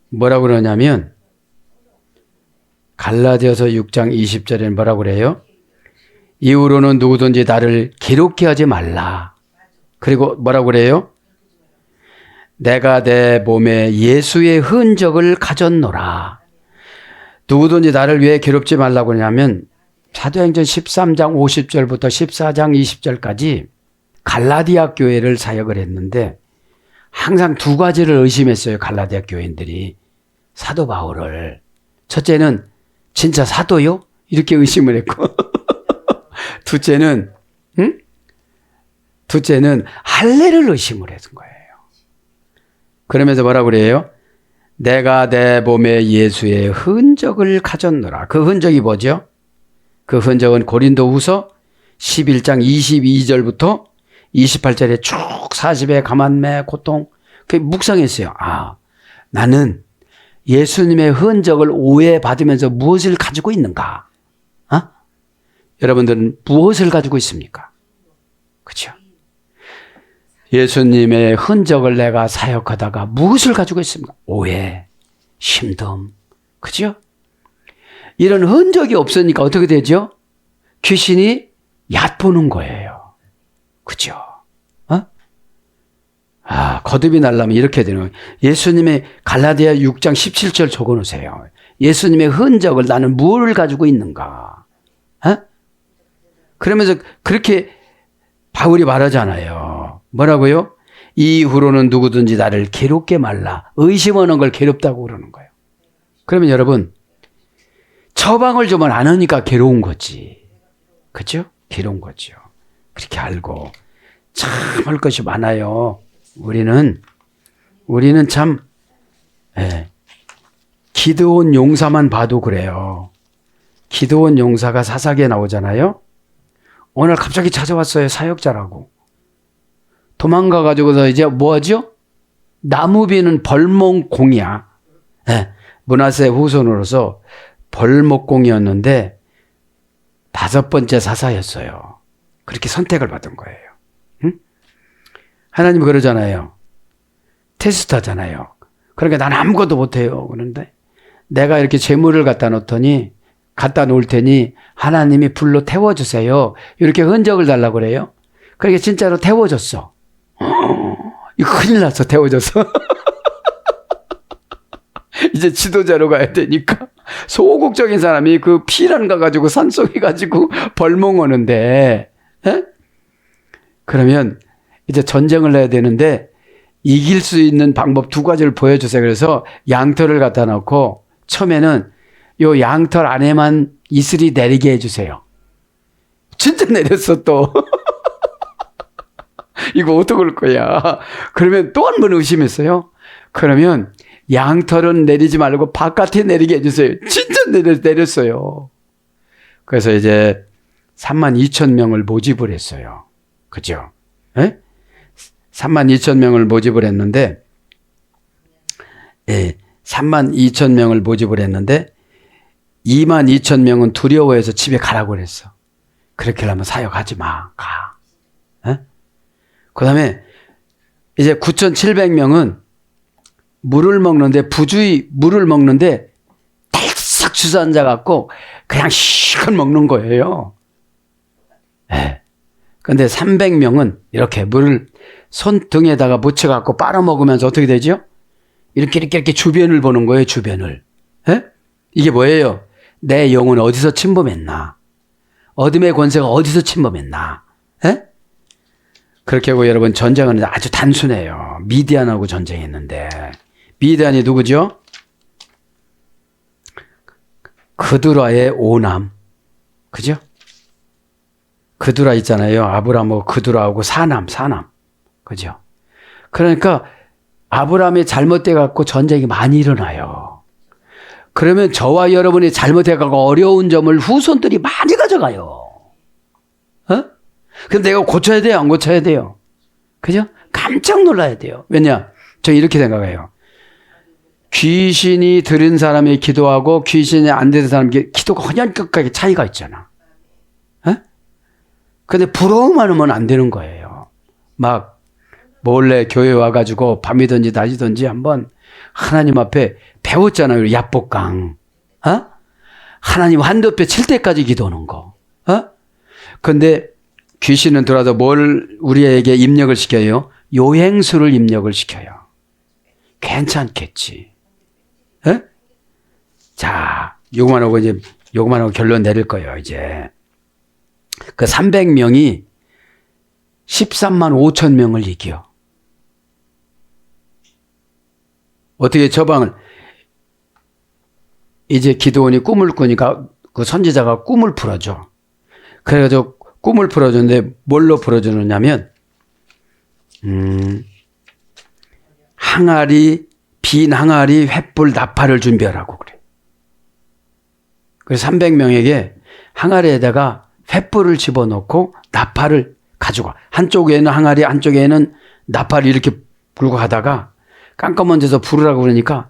뭐라고 그러냐면, 갈라디아서 6장 20절에는 뭐라고 그래요? 이후로는 누구든지 나를 괴롭게 하지 말라. 그리고 뭐라고 그래요? 내가 내 몸에 예수의 흔적을 가졌노라. 누구든지 나를 왜 괴롭지 말라고 그러냐면 사도행전 13장 50절부터 14장 20절까지 갈라디아 교회를 사역을 했는데 항상 두 가지를 의심했어요. 갈라디아 교인들이. 사도 바울을. 첫째는 진짜 사도요? 이렇게 의심을 했고 둘째는 할례를 의심을 했던 거예요. 그러면서 뭐라고 그래요? 내가 내 몸에 예수의 흔적을 가졌노라. 그 흔적이 뭐죠? 그 흔적은 고린도후서 11장 22절부터 28절에 쭉 40의 가만매 고통, 그 묵상했어요. 아, 나는 예수님의 흔적을 오해받으면서 무엇을 가지고 있는가? 여러분들은 무엇을 가지고 있습니까? 그렇죠? 예수님의 흔적을 내가 사역하다가 무엇을 가지고 있습니까? 오해, 힘듦, 그죠? 이런 흔적이 없으니까 어떻게 되죠? 귀신이 얕보는 거예요. 그죠? 거듭이 날라면 이렇게 되는 거예요. 예수님의 갈라디아 6장 17절 적어놓으세요. 예수님의 흔적을 나는 무엇을 가지고 있는가? 그러면서 그렇게 바울이 말하잖아요. 뭐라고요? 이후로는 누구든지 나를 괴롭게 말라. 의심하는 걸 괴롭다고 그러는 거예요. 그러면 여러분, 처방을 좀 안 하니까 괴로운 거지. 그죠? 괴로운 거죠. 그렇게 알고 참 할 것이 많아요. 우리는 참 기드온 용사만 봐도 그래요. 기드온 용사가 사사기에 나오잖아요. 오늘 갑자기 찾아왔어요. 사역자라고. 도망가가지고서 이제 뭐하죠? 나무 비는 벌목공이야. 므낫세 후손으로서 벌목공이었는데 5번째 사사였어요. 그렇게 선택을 받은 거예요. 응? 하나님은 그러잖아요. 테스트하잖아요. 그러니까 난 아무것도 못해요. 그런데 내가 이렇게 재물을 갖다 놓을 테니 하나님이 불로 태워주세요. 이렇게 흔적을 달라고 그래요. 그러니까 진짜로 태워줬어. 이거 큰일 났어. 태워줬어. 이제 지도자로 가야 되니까 소극적인 사람이 그 피란 가가지고 산속에 가지고 벌목 오는데 그러면 이제 전쟁을 해야 되는데 이길 수 있는 방법 2가지를 보여주세요. 그래서 양털을 갖다 놓고 처음에는 요 양털 안에만 이슬이 내리게 해주세요. 진짜 내렸어 또. 이거 어떡할 거야. 그러면 또 한 번 의심했어요. 그러면 양털은 내리지 말고 바깥에 내리게 해주세요. 진짜 내렸어요. 그래서 이제 32,000명을 모집을 했어요. 그죠? 예? 32,000명을 모집을 했는데, 예, 32,000명을 모집을 했는데, 22,000명은 두려워해서 집에 가라고 그랬어. 그렇게 하면 사역하지 마. 가. 예? 그 다음에 이제 9,700명은 물을 먹는데, 부주의 물을 먹는데, 달싹 주저앉아 갖고, 그냥 실컷 먹는 거예요. 예. 근데 300명은 이렇게 물을 손등에다가 묻혀갖고 빨아먹으면서 어떻게 되죠? 이렇게 주변을 보는 거예요, 주변을. 예? 이게 뭐예요? 내 영혼 어디서 침범했나? 어둠의 권세가 어디서 침범했나? 예? 그렇게 하고 여러분, 전쟁은 아주 단순해요. 미디안하고 전쟁했는데, 미디안이 누구죠? 그두라의 오남. 그죠? 그두라 있잖아요. 아브라함하고 그두라하고 사남. 그죠? 그러니까 아브라함이 잘못돼 갖고 전쟁이 많이 일어나요. 그러면 저와 여러분이 잘못해 갖고 어려운 점을 후손들이 많이 가져가요. 어? 그럼 내가 고쳐야 돼요? 안 고쳐야 돼요? 그죠? 깜짝 놀라야 돼요. 왜냐? 저 이렇게 생각해요. 귀신이 들은 사람이 기도하고 귀신이 안 들은 사람이 기도가 헌혈격하게 차이가 있잖아. 근데 부러움만 하면 안 되는 거예요. 막 몰래 교회 와가지고 밤이든지 낮이든지 한번 하나님 앞에 배웠잖아요. 야복강. 어? 하나님 한도뼈 칠 때까지 기도하는 거. 어? 근데 귀신은 들어와서 뭘 우리에게 입력을 시켜요? 요행수를 입력을 시켜요. 괜찮겠지. 에? 자, 요거만 하고 결론 내릴 거예요, 이제. 그 300명이 13만 5천 명을 이겨. 어떻게 저방을, 이제 기드온이 꿈을 꾸니까 그 선지자가 꿈을 풀어줘. 그래가지고 꿈을 풀어줬는데 뭘로 풀어주느냐면, 빈 항아리, 횃불, 나팔을 준비하라고 그래. 그래서 300명에게 항아리에다가 횃불을 집어넣고 나팔을 가지고 한쪽에는 항아리, 한쪽에는 나팔을 이렇게 불고 가다가 깜깜한 데서 부르라고 그러니까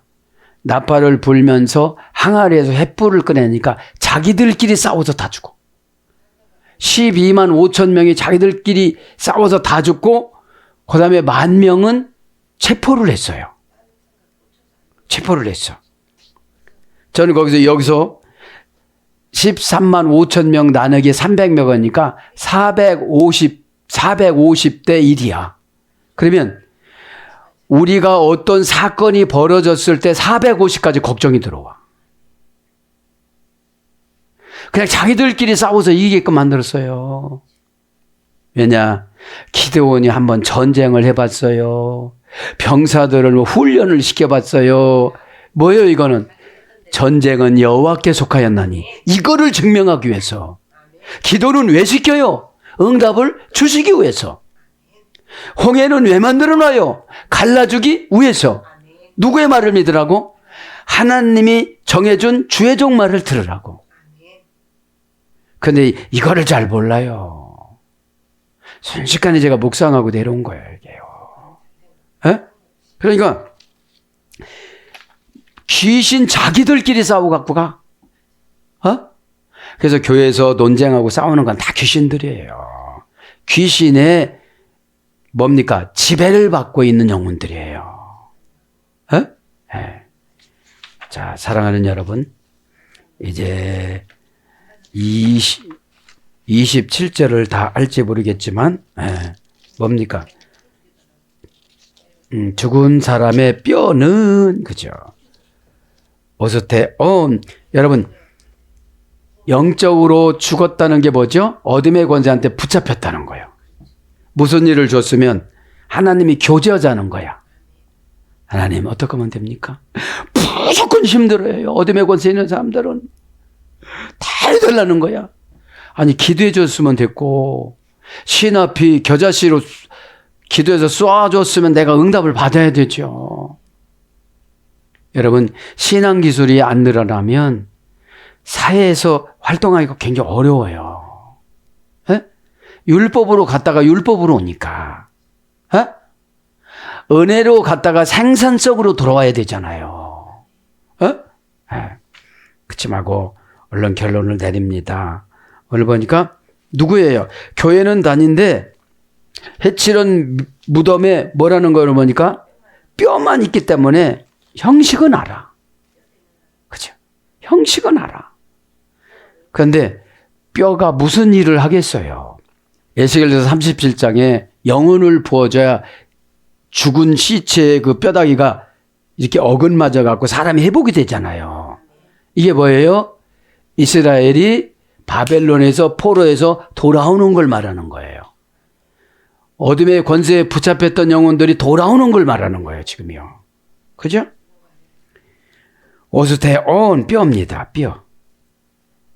나팔을 불면서 항아리에서 횃불을 꺼내니까 자기들끼리 싸워서 다 죽어. 12만 5천 명이 자기들끼리 싸워서 다 죽고, 그 다음에 10,000명은 체포를 했어요. 체포를 했어. 저는 여기서 13만 5천 명 나누기 300명이니까 450대 1이야. 그러면 우리가 어떤 사건이 벌어졌을 때 450까지 걱정이 들어와. 그냥 자기들끼리 싸워서 이기게끔 만들었어요. 왜냐? 기드온이 한번 전쟁을 해봤어요. 병사들을 훈련을 시켜봤어요. 뭐예요, 이거는? 전쟁은 여호와께 속하였나니. 이거를 증명하기 위해서. 기도는 왜 시켜요? 응답을 주시기 위해서. 홍해는 왜 만들어놔요? 갈라주기 위해서. 누구의 말을 믿으라고? 하나님이 정해준 주의 종 말을 들으라고. 근데 이거를 잘 몰라요. 순식간에 제가 묵상하고 내려온 거예요, 이게요. 에? 그러니까 귀신 자기들끼리 싸우고 갖고 가. 어? 그래서 교회에서 논쟁하고 싸우는 건 다 귀신들이에요. 귀신의 뭡니까? 지배를 받고 있는 영혼들이에요. 에? 네. 자, 사랑하는 여러분, 이제 27절을 다 알지 모르겠지만, 뭡니까? 죽은 사람의 뼈는, 그죠? 여러분, 영적으로 죽었다는 게 뭐죠? 어둠의 권세한테 붙잡혔다는 거예요. 무슨 일을 줬으면 하나님이 교제하자는 거야. 하나님, 어떻게 하면 됩니까? 무조건 힘들어요. 어둠의 권세 있는 사람들은 다 해달라는 거야. 아니, 기도해 줬으면 됐고, 시나피 겨자씨로 기도해서 쏘아줬으면 내가 응답을 받아야 되죠. 여러분, 신앙기술이 안 늘어나면 사회에서 활동하기가 굉장히 어려워요. 에? 율법으로 갔다가 율법으로 오니까. 에? 은혜로 갔다가 생산적으로 돌아와야 되잖아요. 에? 그치 말고 얼른 결론을 내립니다. 오늘 보니까 누구예요? 교회는 다닌데 해칠은 무덤에 뭐라는 거를 보니까 뼈만 있기 때문에 형식은 알아. 그죠? 형식은 알아. 그런데 뼈가 무슨 일을 하겠어요? 에스겔서 37장에 영혼을 부어줘야 죽은 시체의 그 뼈다귀가 이렇게 어긋맞아 갖고 사람이 회복이 되잖아요. 이게 뭐예요? 이스라엘이 바벨론에서 포로에서 돌아오는 걸 말하는 거예요. 어둠의 권세에 붙잡혔던 영혼들이 돌아오는 걸 말하는 거예요, 지금요. 그죠? 오스테온 뼈입니다. 뼈.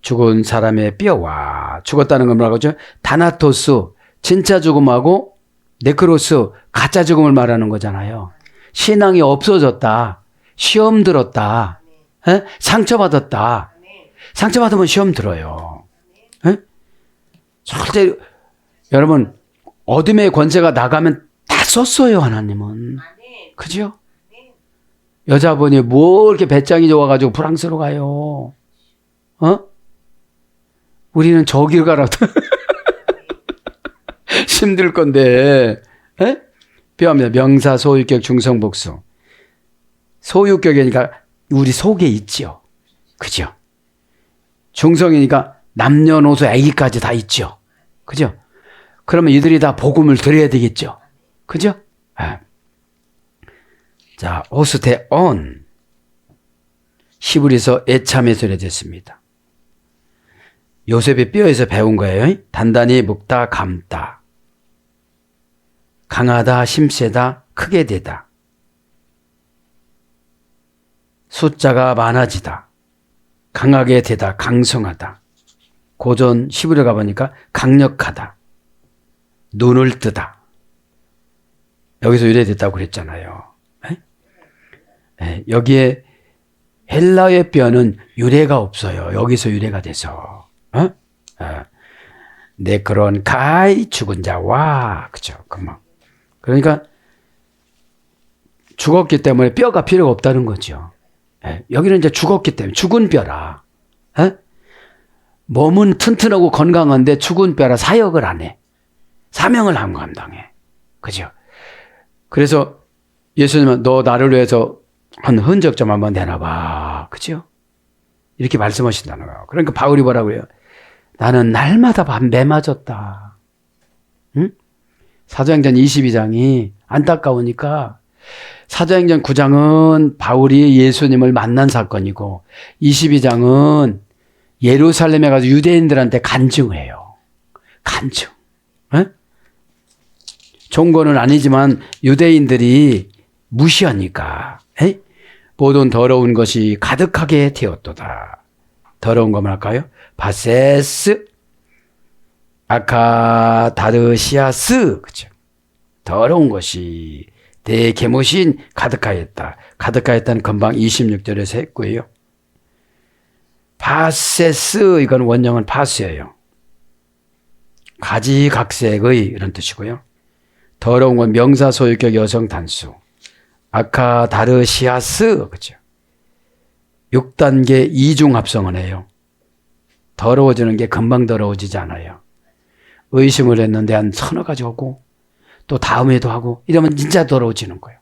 죽은 사람의 뼈와 죽었다는 건 뭐라고 하죠? 다나토스, 진짜 죽음하고 네크로스, 가짜 죽음을 말하는 거잖아요. 신앙이 없어졌다. 시험 들었다. 에? 상처받았다. 상처받으면 시험 들어요. 에? 절대 여러분 어둠의 권세가 나가면 다 썼어요, 하나님은. 그죠? 여자분이 뭐 이렇게 배짱이 좋아가지고 프랑스로 가요. 어? 우리는 저길 가라도 힘들 건데. 에? 뼈입니다. 명사, 소유격, 중성복수. 소유격이니까 우리 속에 있죠. 그죠? 중성이니까 남녀노소 아기까지 다 있죠. 그죠? 그러면 이들이 다 복음을 드려야 되겠죠. 그죠? 네. 자, 오스테온. 히브리서 애참에서 됐습니다. 요셉의 뼈에서 배운 거예요. 단단히 묶다, 감다. 강하다, 힘세다, 크게 되다. 숫자가 많아지다. 강하게 되다, 강성하다. 고전 히브리어 가보니까 강력하다. 눈을 뜨다. 여기서 유래됐다고 그랬잖아요. 네, 여기에 헬라의 뼈는 유래가 없어요. 여기서 유래가 돼서. 내 그런 가히 죽은 자와, 그죠? 그러니까 죽었기 때문에 뼈가 필요가 없다는 거죠. 여기는 이제 죽었기 때문에 죽은 뼈라. 몸은 튼튼하고 건강한데 죽은 뼈라 사역을 안 해. 사명을 안 감당해. 그죠? 그래서 예수님은 너 나를 위해서 한 흔적 좀 한번 내놔봐. 그죠? 이렇게 말씀하신다는 거예요. 그러니까 바울이 뭐라고 해요? 나는 날마다 매 맞았다. 응? 사도행전 22장이 안타까우니까 사도행전 9장은 바울이 예수님을 만난 사건이고 22장은 예루살렘에 가서 유대인들한테 간증해요. 간증. 에? 종거는 아니지만 유대인들이 무시하니까 에? 모든 더러운 것이 가득하게 되었도다. 더러운 거 말할까요? 바세스, 아카다르시아스, 그죠? 더러운 것이 내 개못인 가득하였다. 가득하였다는 금방 26절에서 했고요. 바세스, 이건 원형은 파스예요. 가지각색의 이런 뜻이고요. 더러운 건 명사 소유격 여성 단수. 아카다르시아스, 그죠? 6단계 이중 합성을 해요. 더러워지는 게 금방 더러워지지 않아요. 의심을 했는데 한 서너 가지 하고 또 다음에도 하고 이러면 진짜 더러워지는 거예요.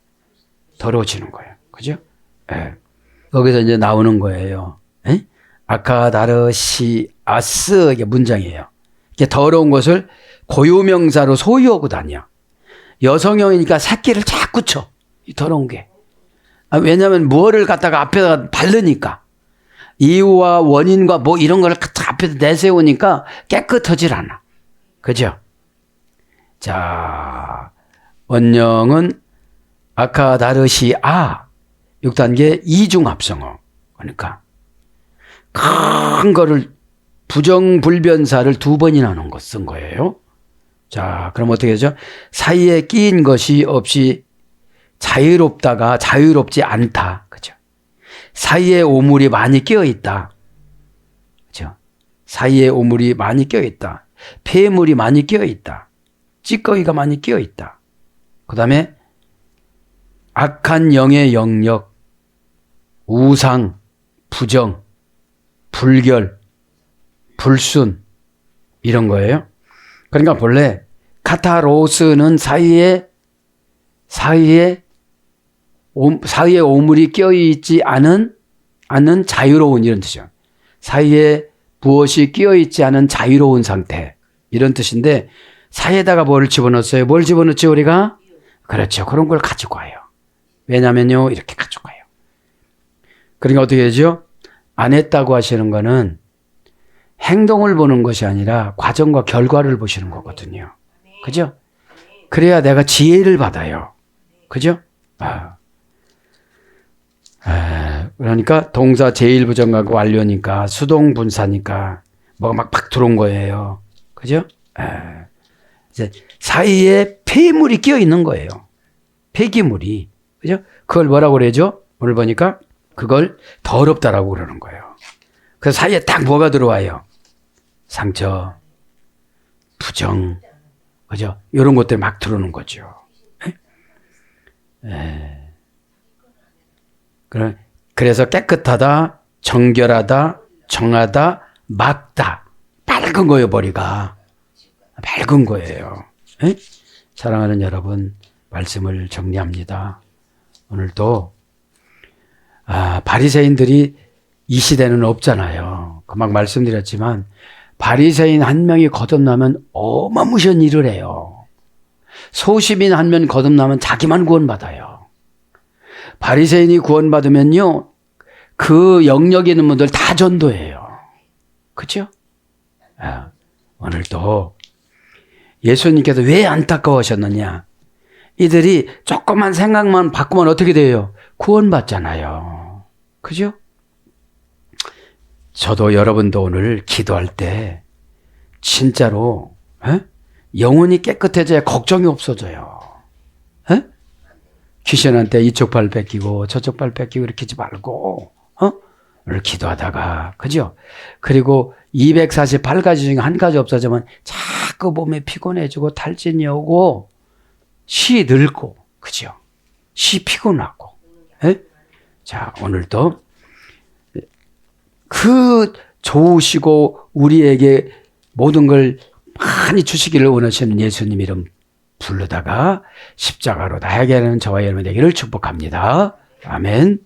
더러워지는 거예요. 그죠? 예. 여기서 이제 나오는 거예요. 예? 아카다르시아스, 이게 문장이에요. 이게 더러운 것을 고유명사로 소유하고 다녀. 여성형이니까 새끼를 자꾸 쳐. 이 더러운 게. 왜냐하면 무엇을 갖다가 앞에다가 바르니까. 이유와 원인과 뭐 이런 걸 앞에서 내세우니까 깨끗하질 않아. 그죠? 자, 원형은 아카다르시아 6단계 이중합성어. 그러니까 큰 거를 부정불변사를 2번이나 쓴 거예요. 자, 그럼 어떻게 되죠? 사이에 끼인 것이 없이 자유롭다가 자유롭지 않다. 그죠? 사이에 오물이 많이 끼어 있다. 그죠? 사이에 오물이 많이 끼어 있다. 폐물이 많이 끼어 있다. 찌꺼기가 많이 끼어 있다. 그 다음에 악한 영의 영역, 우상, 부정, 불결, 불순 이런 거예요. 그러니까 본래 카타로스는 사이에 오물이 끼어있지 않은 자유로운 이런 뜻이죠. 사이에 무엇이 끼어있지 않은 자유로운 상태 이런 뜻인데 사이에다가 뭘 집어넣었어요? 뭘 집어넣지 우리가? 그렇죠. 그런 걸 가지고 와요. 왜냐면요 이렇게 가지고 와요. 그러니까 어떻게 되죠? 안 했다고 하시는 거는 행동을 보는 것이 아니라 과정과 결과를 보시는 거거든요. 그죠? 그래야 내가 지혜를 받아요. 그죠? 그러니까 동사 제1부정하고 완료니까 수동분사니까 뭐가 막 들어온 거예요. 그죠? 이제 사이에 폐물이 끼어 있는 거예요. 폐기물이. 그죠? 그걸 뭐라고 그러죠? 오늘 보니까 그걸 더럽다라고 그러는 거예요. 그 사이에 딱 뭐가 들어와요? 상처, 부정, 그죠? 이런 것들이 막 들어오는 거죠. 그래서 깨끗하다, 정결하다, 정하다, 맑다. 맑은 거예요, 머리가. 맑은 거예요. 에? 사랑하는 여러분, 말씀을 정리합니다. 오늘도 바리새인들이 이 시대는 없잖아요. 금방 말씀드렸지만 바리새인 한 명이 거듭나면 어마무시한 일을 해요. 소시민 한 명 거듭나면 자기만 구원받아요. 바리새인이 구원받으면요 그 영역에 있는 분들 다 전도해요. 그렇죠? 오늘도 예수님께서 왜 안타까워하셨느냐? 이들이 조그만 생각만 바꾸면 어떻게 돼요? 구원받잖아요. 그죠? 저도 여러분도 오늘 기도할 때 진짜로 영혼이 깨끗해져야 걱정이 없어져요. 귀신한테 이쪽 발 뺏기고 저쪽 발 뺏기고 이렇게 하지 말고 오늘 기도하다가 그죠? 그리고 248가지 중에 한 가지 없어지면 자꾸 몸에 피곤해지고 탈진이 오고 시 늙고 그죠? 시 피곤하고 자 오늘도 그 좋으시고 우리에게 모든 걸 많이 주시기를 원하시는 예수님 이름 부르다가 십자가로 나에게 하는 저와 여러분 되기를 축복합니다. 아멘.